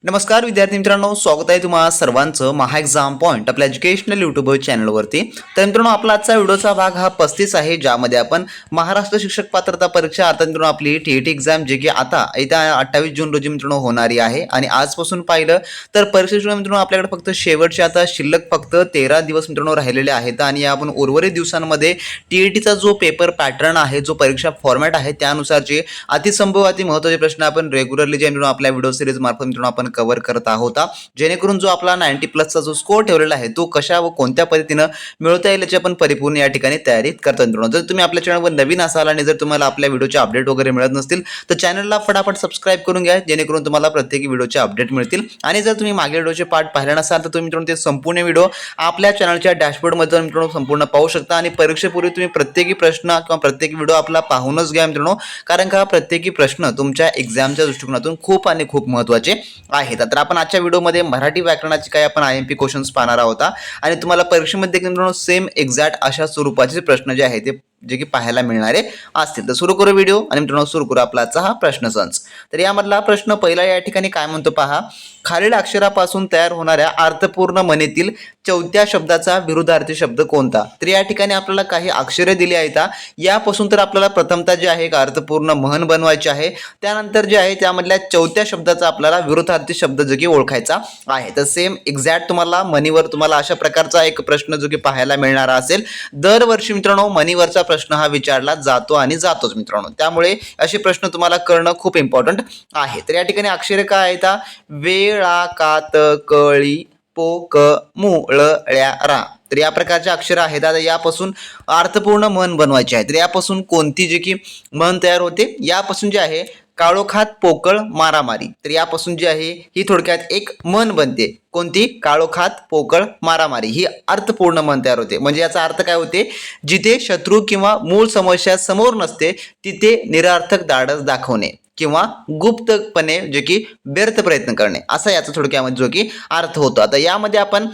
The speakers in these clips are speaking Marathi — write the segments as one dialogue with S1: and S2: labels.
S1: नमस्कार विद्यार्थी मित्रांनो, स्वागत आहे तुम्हा सर्वांचं महा एक्झाम पॉईंट आपल्या एज्युकेशनल यूट्यूब चॅनलवरती। तर मित्रांनो, आपला आजचा व्हिडिओचा भाग हा 35 आहे, ज्यामध्ये आपण महाराष्ट्र शिक्षक पात्रता परीक्षा अर्थात मित्रांनो आपली टीईटी एक्झाम जी की आता येत्या 28 जून रोजी मित्रांनो होणारी आहे। आणि आजपासून पाहिलं तर परीक्षेच्या मित्रांनो आपल्याकडे फक्त शेवटचे आता शिल्लक फक्त 13 दिवस मित्रांनो राहिलेले आहेत। आणि आपण उर्वरित दिवसांमध्ये टीईटीचा जो पेपर पॅटर्न आहे, जो परीक्षा फॉर्मॅट आहे, त्यानुसारचे अतिसंभव अति महत्त्वाचे प्रश्न आपण रेग्युलरली जे मित्रांनो आपल्या व्हिडिओ सिरीज मार्फत मित्रांनो आपण कव्हर करत आहोत, जेणेकरून जो आपला 90 प्लसचा जो स्कोर ठेवलेला आहे तो कशा व कोणत्या पद्धतीने मिळवता येईल याची आपण परिपूर्ण या ठिकाणी तयारी करतो मित्रांनो। जर तुम्ही आपल्या चॅनलवर नवीन असाल आणि जर तुम्हाला आपल्या व्हिडिओचे अपडेट वगैरे मिळत नसतील तर चॅनलला फटाफट सबस्क्राइब करून घ्या, जेणेकरून तुम्हाला प्रत्येक व्हिडिओचे अपडेट मिळतील। आणि जर तुम्ही मागील व्हिडिओचे पार्ट पाहिले नसाल तर तुम्ही मित्रांनो ते संपूर्ण व्हिडिओ आपल्या चॅनलच्या डॅशबोर्डमध्ये जाऊन मित्रांनो संपूर्ण पाहू शकता। आणि परीक्षेपूर्वी तुम्ही प्रत्येकी प्रश्न किंवा प्रत्येक व्हिडिओ आपला पाहूनच घ्या मित्रांनो, कारण का प्रत्येकी प्रश्न तुमच्या एक्झामच्या दृष्टिकोनातून खूप आणि खूप महत्त्वाचे आहेत। तर आपण आजच्या व्हिडिओमध्ये मराठी व्याकरणाचे काही आपण आयएमपी क्वेश्चन्स पाहणार आहोत आणि तुम्हाला परीक्षेमध्ये मित्रांनो सेम एक्झॅक्ट अशा स्वरूपाचे प्रश्न जे आहेत ते जे की पाहायला मिळणारे असतील। तर सुरू करू व्हिडिओ आणि मित्रांनो सुरू करू आपला आजचा हा प्रश्न संच। तर यामधला प्रश्न पहिला या ठिकाणी काय म्हणतो पहा, खालील अक्षरापासून तयार होणाऱ्या अर्थपूर्ण म्हणीतील चौथ्या शब्दाचा विरुद्धार्थी शब्द कोणता। तर या ठिकाणी आपल्याला काही अक्षरे दिली आहेत, यापासून तर आपल्याला प्रथमतः जे आहे एक अर्थपूर्ण म्हण बनवायचे आहे, त्यानंतर जे आहे त्यामधल्या चौथ्या शब्दाचा आपल्याला विरुद्धार्थी शब्द जो की ओळखायचा आहे। तर सेम एक्झॅक्ट तुम्हाला मनीवर तुम्हाला अशा प्रकारचा एक प्रश्न जो की पाहायला मिळणार असेल। दरवर्षी मित्रांनो मनीवरचा प्रश्न हा विचारला जातो आणि जातोच मित्रांनो, त्यामुळे असे प्रश्न तुम्हाला करणं खूप इम्पॉर्टंट आहे। तर या ठिकाणी अक्षरे काय आहेत, वेळा कात कळी पोक मुळ ळ्या रा। तर या प्रकारचे अक्षर आहेत। आता यापासून अर्थपूर्ण म्हण बनवायचे आहे। तर यापासून कोणती जे की म्हण तयार होते, यापासून जे आहे काळोखात पोकळ मारामारी। तर यापासून जी आहे ही थोडक्यात एक म्हण बनते, कोणती, काळोखात पोकळ मारामारी ही अर्थपूर्ण म्हण तयार होते। म्हणजे याचा अर्थ काय होते, जिथे शत्रू किंवा मूळ समस्या समोर नसते तिथे निरर्थक धाडस दाखवणे किंवा गुप्तपणे जे की व्यर्थ प्रयत्न करणे, असा याचा थोडक्यामध्ये जो की अर्थ होतो। आता यामध्ये आपण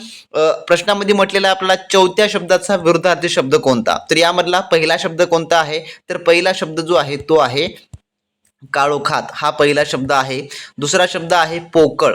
S1: प्रश्नामध्ये म्हटलेला आपल्याला चौथ्या शब्दाचा विरुद्धार्थी शब्द कोणता। तर यामधला पहिला शब्द कोणता आहे, तर पहिला शब्द जो आहे तो आहे काळोखात, हा पहिला शब्द आहे। दुसरा शब्द आहे पोकळ,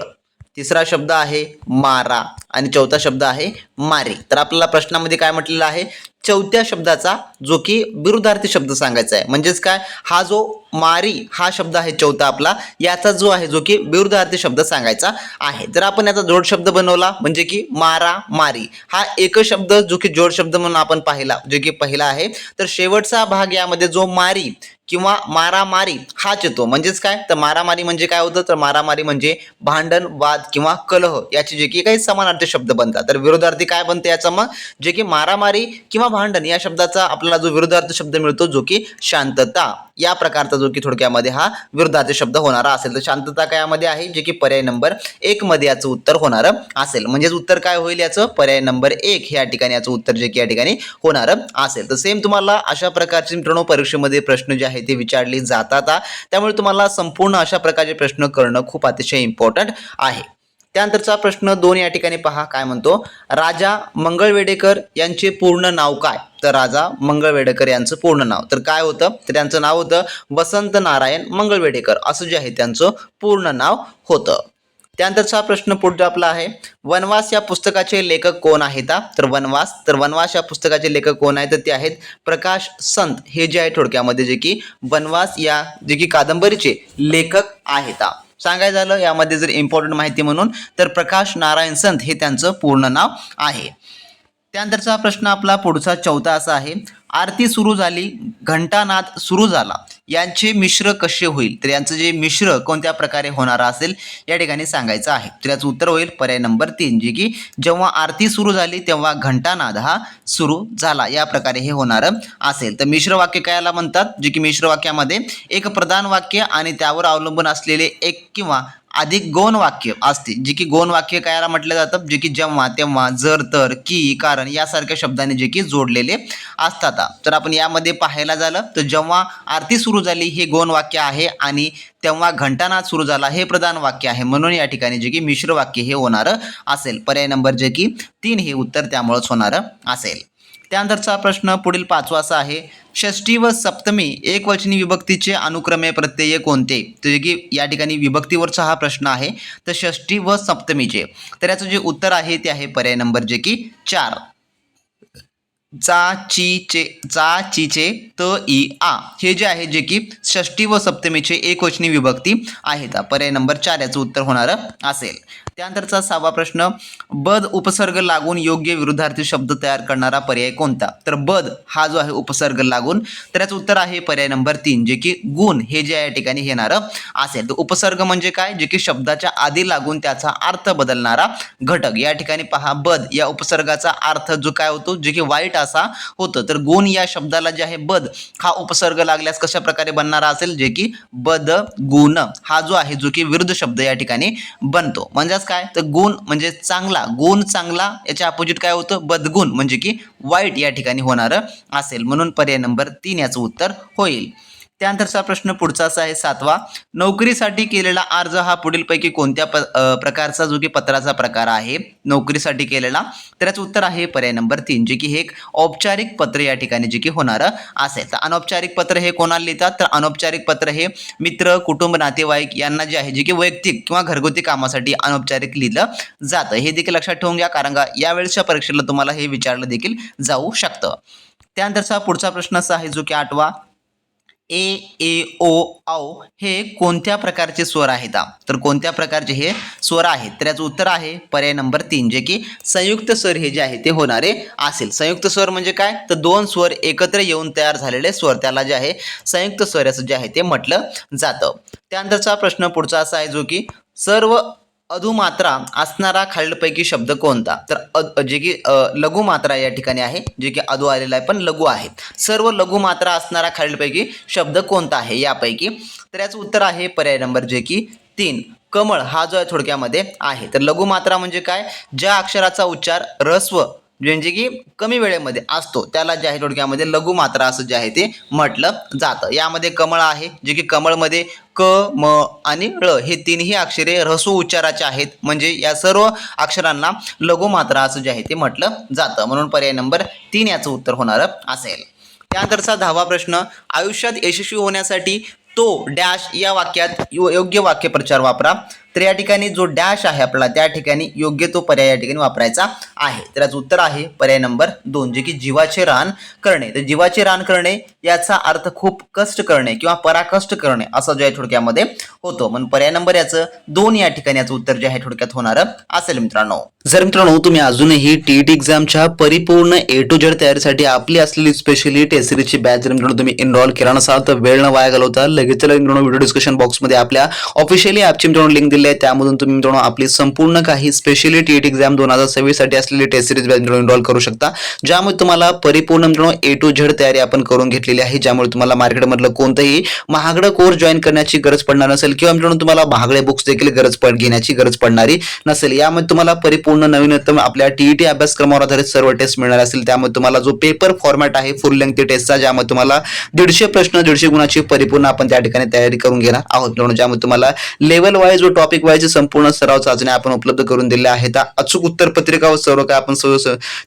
S1: तिसरा शब्द आहे मारा आणि चौथा शब्द आहे मारी। तर आपल्याला प्रश्नामध्ये काय म्हटलेलं आहे, चौथ्या शब्दाचा जो की विरुद्धार्थी शब्द सांगायचा आहे। म्हणजेच काय, हा जो मारी हा शब्द आहे चौथा आपला, याचा जो आहे जो की विरुद्धार्थी शब्द सांगायचा आहे। जर आपण याचा जोड शब्द बनवला म्हणजे की मारा मारी, हा एकच शब्द जो की जोड शब्द म्हणून आपण पाहिला जो की पहिला आहे। तर शेवटचा भाग यामध्ये जो मारी किंवा मारामारी हाच येतो। म्हणजेच काय, तर मारामारी म्हणजे काय होतं, तर मारामारी म्हणजे भांडण वाद किंवा कलह याचे जे की काही समानार्थी शब्द बनतात। तर विरुद्धार्थी काय बनते याचा, मग जे की मारामारी किंवा भांडण या शब्दाचा आपल्याला जो विरुद्धार्थी शब्द मिळतो जो की शांतता, या प्रकारचा जो की थोडक्यामध्ये हा विरुद्धार्थी शब्द होणारा असेल। तर शांतता काय यामध्ये आहे, जे की पर्याय नंबर 1 मध्ये याचं उत्तर होणार असेल। म्हणजेच उत्तर काय होईल याचं, पर्याय नंबर 1 हे या ठिकाणी याचं उत्तर जे की या ठिकाणी होणार असेल। तर सेम तुम्हाला अशा प्रकारचे मित्रांनो परीक्षेमध्ये प्रश्न जे आहे ते विचारले जातात, त्यामुळे तुम्हाला संपूर्ण अशा प्रकारचे प्रश्न करणं खूप अतिशय इम्पॉर्टंट आहे। त्यानंतरचा प्रश्न 2 या ठिकाणी पहा काय म्हणतो, राजा मंगळवेढेकर यांचे पूर्ण नाव काय। तर राजा मंगळवेढेकर यांचं पूर्ण नाव तर काय होतं, तर त्यांचं नाव होतं वसंत नारायण मंगळवेढेकर, असं जे आहे त्यांचं पूर्ण नाव होतं। त्यानंतरचा प्रश्न पुढचा आपला आहे, वनवास या पुस्तकाचे लेखक कोण आहेत। तर वनवास या पुस्तकाचे लेखक कोण आहेत, तर ते आहेत प्रकाश संत, हे जे आहे थोडक्यामध्ये जे की वनवास या जे की कादंबरीचे लेखक आहेत। सांगायचं झालं यामध्ये जर इम्पॉर्टंट माहिती म्हणून, तर प्रकाश नारायण संत हे त्यांचं पूर्ण नाव आहे। त्यानंतरचा प्रश्न आपला पुढचा चौथा असा आहे, आरती सुरू झाली घंटानाद सुरू झाला यांचे मिश्र कसे होईल। तर यांचं जे मिश्र कोणत्या प्रकारे होणार असेल या ठिकाणी सांगायचं आहे। तर याचं उत्तर होईल पर्याय नंबर 3, जे की जेव्हा आरती सुरू झाली तेव्हा घंटानाद हा सुरू झाला, या प्रकारे हे होणार असेल। तर मिश्र वाक्य कायला म्हणतात, जे की मिश्र वाक्यामध्ये एक प्रधान वाक्य आणि त्यावर अवलंबून असलेले एक किंवा अधिक गौण वाक्य असते, जे की गौण वाक्य कायला म्हटलं जातं, जे की जेव्हा तेव्हा जर तर की कारण यासारख्या शब्दाने जे की जोडलेले असतात। तर आपण यामध्ये पाहायला झालं तर जेव्हा आरती सुरू झाली हे गौण वाक्य आहे आणि तेव्हा घंटानाद सुरू झाला हे प्रधान वाक्य आहे, म्हणून या ठिकाणी जे की मिश्र वाक्य हे होणार असेल। पर्याय नंबर जे की 3 हे उत्तर त्यामुळेच होणार असेल। त्यानंतरचा प्रश्न पुढील 5वा असा आहे, षष्ठी व सप्तमी एकवचनी विभक्तीचे अनुक्रमे प्रत्यय कोणते? तर जे की या ठिकाणी विभक्तीवरचा हा प्रश्न आहे. तर षष्ठी व सप्तमीचे, तर याचं जे उत्तर आहे ते आहे पर्याय नंबर जे की 4, चा ची चे त ई आ, हे जे आहे जे की षष्ठी व सप्तमीचे एकवचनी विभक्ती आहेत. पर्याय नंबर 4 याचं उत्तर होणार असेल. त्यानंतरचा 6वा प्रश्न, बद उपसर्ग लागून योग्य विरुद्धार्थी शब्द तयार करणारा पर्याय कोणता? तर बद हा जो आहे उपसर्ग लागून, तर याचं उत्तर आहे पर्याय नंबर 3 जे की गुण, हे जे या ठिकाणी येणार असेल. तर उपसर्ग म्हणजे काय? जे की शब्दाच्या आधी लागून त्याचा अर्थ बदलणारा घटक. या ठिकाणी पहा, बद या उपसर्गाचा अर्थ जो काय होतो, जे की वाईट असा होतं. तर गुण या शब्दाला जे आहे बद हा उपसर्ग लागल्यास कशा प्रकारे बनणारा असेल? जे की बद गुण हा जो आहे जो की विरुद्ध शब्द या ठिकाणी बनतो. म्हणजेच काय? तर गुण म्हणजे चांगला, गुण चांगला, याच्या अपोजिट काय होतं? बदगुण म्हणजे की वाईट या ठिकाणी होणार असेल. म्हणून पर्याय नंबर 3 याचं उत्तर होईल. त्यानंतरचा प्रश्न पुढचा असा आहे 7वा, नोकरीसाठी केलेला अर्ज हा पुढीलपैकी कोणत्या प्रकारचा जो की पत्राचा प्रकार आहे? नोकरीसाठी केलेला, तर याचं उत्तर आहे पर्याय नंबर 3 जे की हे एक औपचारिक पत्र या ठिकाणी जे की होणार असेल. तर अनौपचारिक पत्र हे कोणाला लिहितात? तर अनौपचारिक पत्र हे मित्र, कुटुंब, नातेवाईक यांना जे आहे जे की वैयक्तिक किंवा घरगुती कामासाठी अनौपचारिक लिहिलं जातं. हे देखील लक्षात ठेवून घ्या, कारण का यावेळेसच्या परीक्षेला तुम्हाला हे विचारलं देखील जाऊ शकतं. त्यानंतरचा पुढचा प्रश्न असा आहे जो की 8वा, ए, ए, ओ, औ हे कोणत्या प्रकारचे स्वर आहेत? तर कोणत्या प्रकारचे हे स्वर आहेत? तर याचं उत्तर आहे पर्याय नंबर 3 जे की संयुक्त स्वर हे जे आहे ते होणारे असेल. संयुक्त स्वर म्हणजे काय? तर दोन स्वर एकत्र येऊन तयार झालेले स्वर, त्याला जे आहे संयुक्त स्वर असं जे आहे ते म्हटलं जातं. त्यानंतरचा प्रश्न पुढचा असा आहे जो की सर्व अधुमात्रा असणारा खालीलपैकी शब्द कोणता? तर जे की लघुमात्रा या ठिकाणी आहे, जे की अधू आलेला आहे पण लघु आहे. सर्व लघुमात्रा असणारा खालीलपैकी शब्द कोणता आहे यापैकी? तर याचं उत्तर आहे पर्याय नंबर जे की 3, कमळ हा जो आहे थोडक्यामध्ये आहे. तर लघुमात्रा म्हणजे काय? ज्या अक्षराचा उच्चार ऱ्हस्व म्हणजे की कमी वेळेमध्ये असतो त्याला जे आहे थोडक्यामध्ये लघुमात्रा असं जे आहे ते म्हटलं जातं. यामध्ये कमळ आहे, जे की कमळमध्ये क, म आणि ळ हे तिन्ही अक्षरे ऱ्हस्व उच्चाराचे आहेत. म्हणजे या सर्व अक्षरांना लघुमात्रा असं जे आहे ते म्हटलं जातं. म्हणून पर्याय नंबर 3 याचं उत्तर होणार असेल. त्यानंतरचा 10वा प्रश्न, आयुष्यात यशस्वी होण्यासाठी तो डॅश या वाक्यात योग्य वाक्यप्रचार वापरा. तर या ठिकाणी जो डॅश आहे आपला, त्या ठिकाणी योग्य तो पर्याय या ठिकाणी वापरायचा आहे. तर याचं उत्तर आहे पर्याय नंबर 2 जे की जीवाचे रान करणे. तर जीवाचे रान करणे याचा अर्थ खूप कष्ट करणे किंवा पराकष्ट करणे असं जे आहे थोडक्यामध्ये होतो. म्हणून पर्याय नंबर याचं 2 या ठिकाणी याचं उत्तर जे आहे थोडक्यात होणार असेल. मित्रांनो, जर मित्रांनो तुम्ही अजूनही टीईटी एक्झामच्या परिपूर्ण ए टू झेड तयारीसाठी आपली असलेली स्पेशली टेस्ट सिरीजची बॅच जर मित्रांनो तुम्ही एनरोल केला नसाल तर वेळ न वाया घालवता लगेच मित्रांनो व्हिडिओ डिस्क्रिप्शन बॉक्समध्ये आपल्या ऑफिशियली ॲपची मित्रांनो लिंक दिली आहे. त्यामधून तुम्ही मित्रांनो आपली संपूर्ण काही स्पेशली टीईटी एक्झाम 2026 साठी असलेली टेस्ट सिरीज बॅच एनरोल करू शकता, ज्यामुळे तुम्हाला परिपूर्ण मित्रांनो ए टू झेड तयारी आपण करून घेतलेली आहे. ज्यामुळे तुम्हाला मार्केटमधलं कोणतंही महागडं कोर्स जॉईन करण्याची गरज पडणार नसेल किंवा मित्रांनो तुम्हाला महागडे बुक्स देखील घेण्याची गरज पडणारी नसेल. यामध्ये तुम्हाला परिपूर्ण नवीनतम आपल्या टीईटी अभ्यासक्रमावर आधारित सर्व टेस्ट मिळणार असतील. त्यामुळे तुम्हाला जो पेपर फॉर्मॅट आहे फुल लेंथ टेस्टचा, ज्यामध्ये तुम्हाला 150 प्रश्न 150 गुणाची परिपूर्ण आपण त्या ठिकाणी तयारी करून घेणार आहोत. ज्यामध्ये तुम्हाला लेवल वाईज व टॉपिक वाईज संपूर्ण सराव चाचण्या आपण उपलब्ध करून दिल्या आहेत. अचूक उत्तर पत्रिका व सर्व काय आपण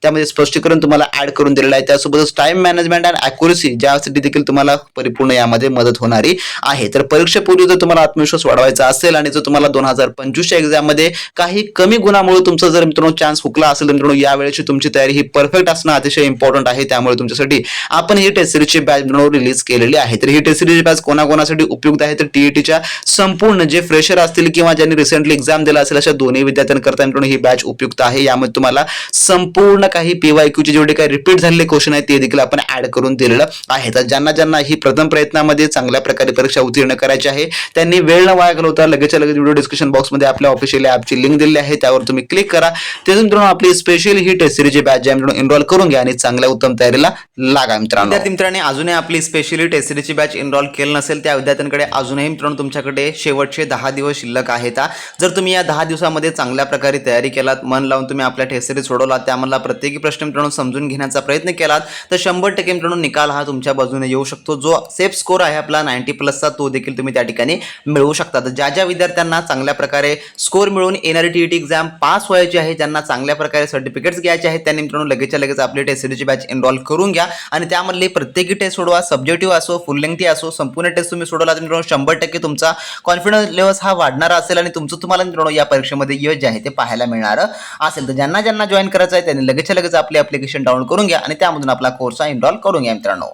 S1: त्यामध्ये स्पष्टीकरण तुम्हाला ऍड करून दिलेलं आहे. त्यासोबतच टाइम मॅनेजमेंट अँड अॅक्युरसी ज्यासाठी देखील तुम्हाला परिपूर्ण यामध्ये मदत होणारी आहे. तर परीक्षेपूर्वी जर तुम्हाला आत्मविश्वास वाढवायचा असेल आणि जर तुम्हाला 2025 च्या एक्झाम मध्ये काही कमी गुणामुळे तुमचा जर मित्रांनो चान्स हुकला असेल तर मित्रांनो यावेळेची तुमची तयारी ही परफेक्ट असणं अतिशय इम्पॉर्टंट आहे. त्यामुळे तुमच्यासाठी आपण ही टेस्ट सिरीजची बॅच रिलीज केलेली आहे. तर ही टेस्ट सिरीज बॅच कोणाकोणासाठी उपयुक्त आहे? तर टीईटीच्या संपूर्ण जे फ्रेशर असतील किंवा ज्यांनी रिसेंटली एक्झाम दिला असेल अशा दोन्ही विद्यार्थ्यांकरता मित्रांनो ही बॅच उपयुक्त आहे. यामध्ये तुम्हाला संपूर्ण काही पीवायक्यूचे जेवढे काही रिपीट झालेले क्वेश्चन आहेत ते देखील आपण ऍड करून दिलेलं आहे. तर ज्यांना ही प्रथम प्रयत्नामध्ये चांगल्या प्रकारे परीक्षा उत्तीर्ण करायची आहे त्यांनी वेळ न वाया घालवता लगेच व्हिडिओ डिस्क्रिप्शन बॉक्समध्ये आपल्या ऑफिशियल ॲपची लिंक दिलेली आहे, त्यावर तुम्ही क्लिक करा. त्यातून मित्रांनो आपली स्पेशल ही टेस्ट सिरीजची बॅच ज्या मित्रांनो एनरोल करून घ्या आणि चांगल्या उत्तम तयारीला लागा. मित्रांनी अजूनही आपली स्पेशली टेस्ट सिरीजची बॅच एनरोल केली नसेल त्या विद्यार्थ्यांकडे अजूनही मित्रांनो तुमच्याकडे शेवटचे 10 दिवस शिल्लक आहेत. आहेत. जर तुम्ही या 10 दिवसामध्ये चांगल्या प्रकारे तयारी केलात, मन लावून तुम्ही आपल्या टेस्ट सिरीज सोडवलात, त्यामधला प्रत्येकी प्रश्न मित्रांनो समजून घेण्याचा प्रयत्न केलात, तर 100% मित्रांनो निकाल हा तुमच्या बाजूने येऊ शकतो. जो सेफ स्कोर आहे आपला 90+ तो देखील तुम्ही त्या ठिकाणी मिळवू शकता. तर ज्या ज्या विद्यार्थ्यांना चांगल्या प्रकारे स्कोर मिळवून येणारी टीईटी एक्झाम पास व्हायची आहे, ज्यांना चांगल्या प्रकारे सर्टिफिकेट्स घ्यायचे आहेत, त्यांनी मित्रांनो लगेचच्या लगेच आपली टेस्ट सिरीजची बॅच एनरोल करून घ्या आणि त्यामधली प्रत्येकी टेस्ट सोडवा. सब्जेक्टिव्ह असो, फुल लेंथी असो, संपूर्ण टेस्ट तुम्ही सोडवला तर मित्रांनो 100% तुमचा कॉन्फिडन्स लेवल हा वाढणारा असेल आणि तुमचं तुम्हाला मित्रांनो या परीक्षेमध्ये यश जे आहे ते पाहायला मिळणार असेल. तर ज्यांना ज्यांना जॉईन करायचं आहे त्यांनी लगेचच्या लगेच आपली ॲप्लिकेशन डाउनलोड करून घ्या आणि त्यामधून आपला कोर्स एनरोल करून घ्या मित्रांनो.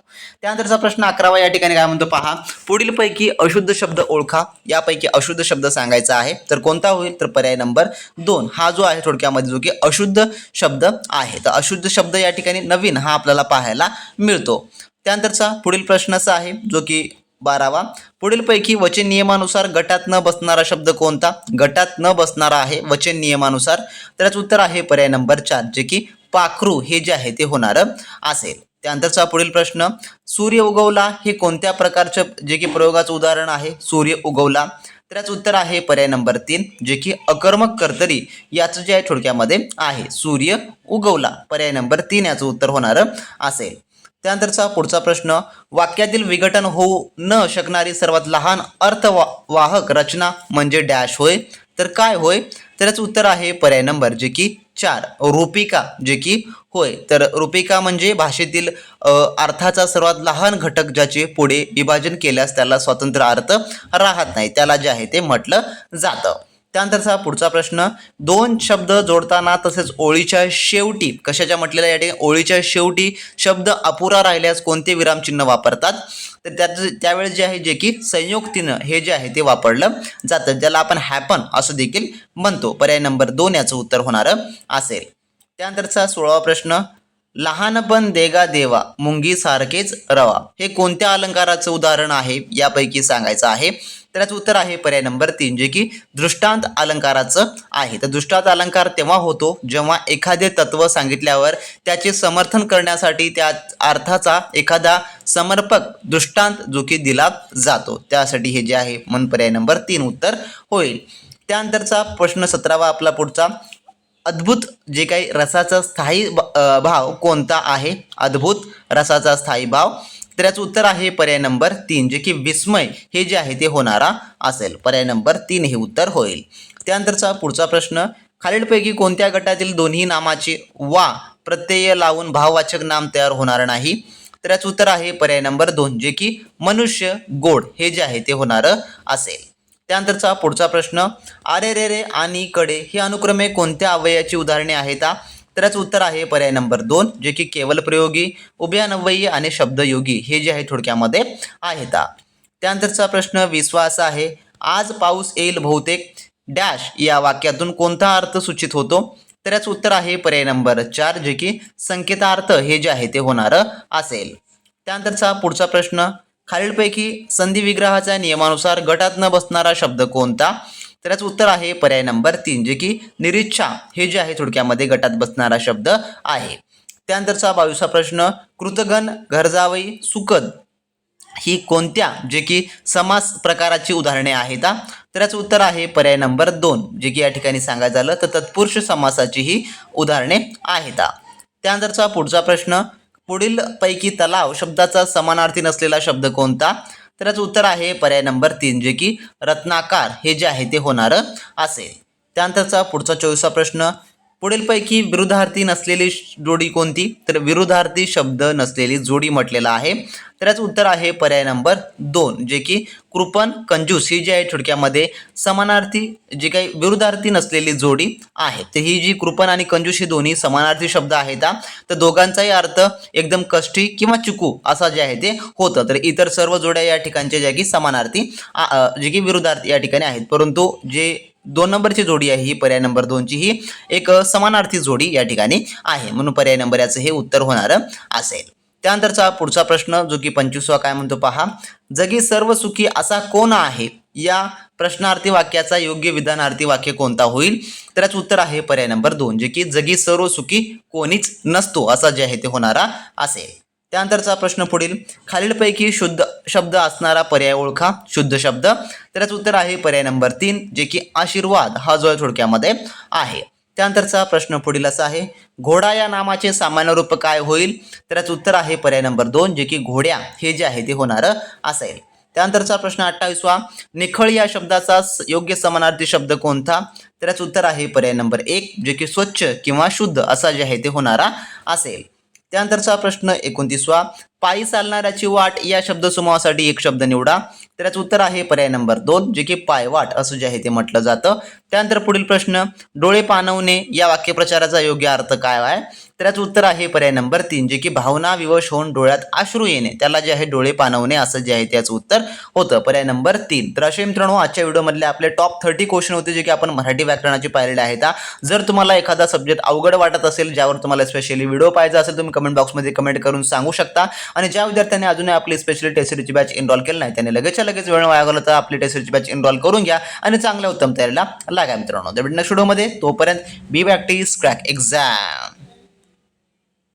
S1: त्यानंतरचा प्रश्न 11वा या ठिकाणी काय म्हणतो पहा, पुढील पैकी अशुद्ध शब्द ओळखा. यापैकी अशुद्ध शब्द सांगायचा आहे तर कोणता होईल, तर पर्याय नंबर 2 हा जो आहे थोडक्यामध्ये जो की अशुद्ध शब्द आहे. तर अशुद्ध शब्द या ठिकाणी नवीन हा आपल्याला पाहायला मिळतो. त्यानंतरचा पुढील प्रश्न असा आहे जो की 12वा, पुढील पैकी वचन नियमानुसार गटात न बसणारा शब्द कोणता. गटात न बसणारा आहे वचन नियमानुसार, त्याच उत्तर आहे पर्याय नंबर 4 जे की पाखरू हे जे आहे ते होणार असेल. त्यानंतरचा पुढील प्रश्न, सूर्य उगवला हे कोणत्या प्रकारचं जे की प्रयोगाचं उदाहरण आहे. सूर्य उगवला, त्याच उत्तर आहे पर्याय नंबर 3 जे की अकर्मक कर्तरी याचं जे आहे थोडक्यामध्ये आहे. सूर्य उगवला पर्याय नंबर 3 याचं उत्तर होणार असेल. त्यानंतरचा पुढचा प्रश्न, वाक्यातील विघटन होऊ न शकणारी सर्वात लहान अर्थवाहक रचना म्हणजे डॅश होय. तर काय होय, त्याच उत्तर आहे पर्याय नंबर जे की 4 रूपिका जे की होय. तर रूपिका म्हणजे भाषेतील अर्थाचा सर्वात लहान घटक ज्याचे पुढे विभाजन केल्यास त्याला स्वतंत्र अर्थ राहत नाही, त्याला जे आहे ते म्हटलं जातं. त्यानंतरचा पुढचा प्रश्न, दोन शब्द जोडताना तसेच ओळीच्या शेवटी कशाच्या म्हटलेल्या या ठिकाणी ओळीच्या शेवटी शब्द अपुरा राहिल्यास कोणते विरामचिन्ह वापरतात. तर त्यावेळेस जे आहे जे की संयुक्तीनं हे जे आहे ते वापरलं जातं, ज्याला आपण हॅपन असं देखील म्हणतो. पर्याय नंबर 2 याचं उत्तर होणार असेल. त्यानंतरचा 16वा प्रश्न, लहानपण देगा देवा मुंगी सारखेच रवा हे कोणत्या अलंकाराचं उदाहरण आहे यापैकी सांगायचं आहे. त्याचं उत्तर आहे पर्याय नंबर 3 जे की दृष्टांत अलंकाराचं आहे. तर दृष्टांत अलंकार तेव्हा होतो जेव्हा एखादे तत्व सांगितल्यावर त्याचे समर्थन करण्यासाठी त्या अर्थाचा एखादा समर्पक दृष्टांत जो की दिला जातो, त्यासाठी हे जे आहे म्हणून पर्याय नंबर 3 उत्तर होईल. त्यानंतरचा प्रश्न 17वा आपला पुढचा, अद्भुत जे काही रसाचा स्थायी भाव कोणता आहे. अद्भुत रसाचा स्थायी भाव, तर याचं उत्तर आहे पर्याय नंबर 3 जे की विस्मय हे जे आहे ते होणारा असेल. पर्याय नंबर 3 हे उत्तर होईल. त्यानंतरचा पुढचा प्रश्न, खालीलपैकी कोणत्या गटातील दोन्ही नामाचे वा प्रत्यय लावून भाववाचक नाम तयार होणार नाही. तर याचं उत्तर आहे पर्याय नंबर 2 जे की मनुष्य गोड हे जे आहे ते होणार असेल. त्यानंतरचा पुढचा प्रश्न, आरे रे रे आणि कडे हे अनुक्रमे कोणत्या अव्ययाची उदाहरणे आहेत. तर याचं उत्तर आहे पर्याय नंबर 2 जे की केवल प्रयोगी, उभयान्वयी आणि शब्दयोगी हे जे आहे थोडक्यामध्ये आहेत. त्यानंतरचा प्रश्न 20वा असा आहे, आज पाऊस येईल बहुतेक डॅश या वाक्यातून कोणता अर्थ सूचित होतो. तर याचं उत्तर आहे पर्याय नंबर 4 जे की संकेतार्थ हे जे आहे ते होणार असेल. त्यानंतरचा पुढचा प्रश्न, खालीलपैकी संधी विग्रहाच्या नियमानुसार गटात न बसणारा शब्द कोणता. तर याचं उत्तर आहे पर्याय नंबर 3 जे की निरीच्छा हे जे आहे थोडक्यामध्ये गटात बसणारा शब्द आहे. त्यानंतरचा 22वा प्रश्न, कृतगण, गरजावई, सुखद ही कोणत्या जे की समास प्रकाराची उदाहरणे आहेत. तर याचं उत्तर आहे पर्याय नंबर 2 जे की या ठिकाणी सांगायचं झालं तर तत्पुरुष समासाची ही उदाहरणे आहेत. त्यानंतरचा पुढचा प्रश्न, पुढील पैकी तलाव शब्दाचा समानार्थी नसलेला शब्द कोणता. तर याचं उत्तर आहे पर्याय नंबर 3 जे की रत्नाकार हे जे आहे ते होणार असेल. त्यानंतरचा पुढचा 24वा प्रश्न, पुढीलपैकी विरुद्धार्थी नसलेली जोडी कोणती. तर विरुद्धार्थी शब्द नसलेली जोडी म्हटलेला आहे. तर याचं उत्तर आहे पर्याय नंबर 2 जे की कृपण कंजूस ही जी आहे थोडक्यामध्ये समानार्थी जे काही विरुद्धार्थी नसलेली जोडी आहे. तर ही जी कृपण आणि कंजूस ही दोन्ही समानार्थी शब्द आहेत. तर दोघांचाही अर्थ एकदम कष्टी किंवा चुकू असा जे आहे ते होतं. तर इतर सर्व जोड्या या ठिकाणच्या ज्या की समानार्थी जे की विरुद्धार्थी या ठिकाणी आहेत, परंतु जे 2 नंबरची जोडी आहे ही पर्याय नंबर 2 ची ही एक समानार्थी जोडी या ठिकाणी आहे, म्हणून पर्याय नंबर याचं हे उत्तर होणार असेल. त्यानंतरचा पुढचा प्रश्न जो की 25वा काय म्हणतो पहा, जगी सर्व सुखी असा कोण आहे या प्रश्नार्थी वाक्याचा योग्य विधानार्थी वाक्य कोणता होईल. तर याचं उत्तर आहे पर्याय नंबर 2 जे की जगी सर्व सुखी कोणीच नसतो असा जे आहे ते होणारा असेल. त्यानंतरचा प्रश्न पुढील, खालीलपैकी शुद्ध शब्द असणारा पर्याय ओळखा. शुद्ध शब्द. त्याचं उत्तर आहे पर्याय नंबर 3 जे की आशीर्वाद हा जो थोडक्यामध्ये आहे. त्यानंतरचा प्रश्न पुढील असा आहे, घोडा या नामाचे सामान्य रूप काय होईल? त्याचं उत्तर आहे पर्याय नंबर 2 जे की घोड्या हे जे आहे ते होणारं असेल. त्यानंतरचा प्रश्न 28वा, निखळ या शब्दाचा योग्य समानार्थी शब्द कोणता? त्याचं उत्तर आहे पर्याय नंबर 1 जे की स्वच्छ किंवा शुद्ध असा जे आहे ते होणारा असेल. त्यानंतरचा प्रश्न 29वा, पायी चालणाऱ्याची वाट या शब्दसमूहासाठी एक शब्द निवडा. त्याचं उत्तर आहे पर्याय नंबर 2 जे की पायवाट असं जे आहे ते म्हटलं जातं. त्यानंतर पुढील प्रश्न, डोळे पाणवणे या वाक्यप्रचाराचा योग्य अर्थ काय आहे? त्याचं उत्तर आहे पर्याय नंबर 3 जे की भावना विवश होऊन डोळ्यात अश्रू येणे त्याला जे आहे डोळे पाणवणे असं जे आहे त्याचं उत्तर होतं. पर्याय नंबर 3. तर असे मित्रांनो आजच्या व्हिडिओमधले आपले टॉप 30 क्वेश्चन होते जे की आपण मराठी व्याकरणाचे पाहिलेले आहेत. जर तुम्हाला एखादा सब्जेक्ट अवघड वाटत असेल ज्यावर तुम्हाला स्पेशली व्हिडिओ पाहिजे असेल तुम्ही कमेंट बॉक्समध्ये कमेंट करून सांगू शकता. आणि ज्या विद्यार्थ्यांनी अजूनही आपली स्पेशली टेस्ट सिरीजची बॅच एनरोल केली नाही त्यांनी लगेच वेळ वाया घालवता तर आपली टेस्ट सिरीजची बॅच एनरोल करून घ्या आणि चांगल्या उत्तम तयारीला लागा मित्रांनो. तर नेक्स्ट व्हिडिओमध्ये तोपर्यंत बी प्रॅक्टिस क्रॅक एक्झाम.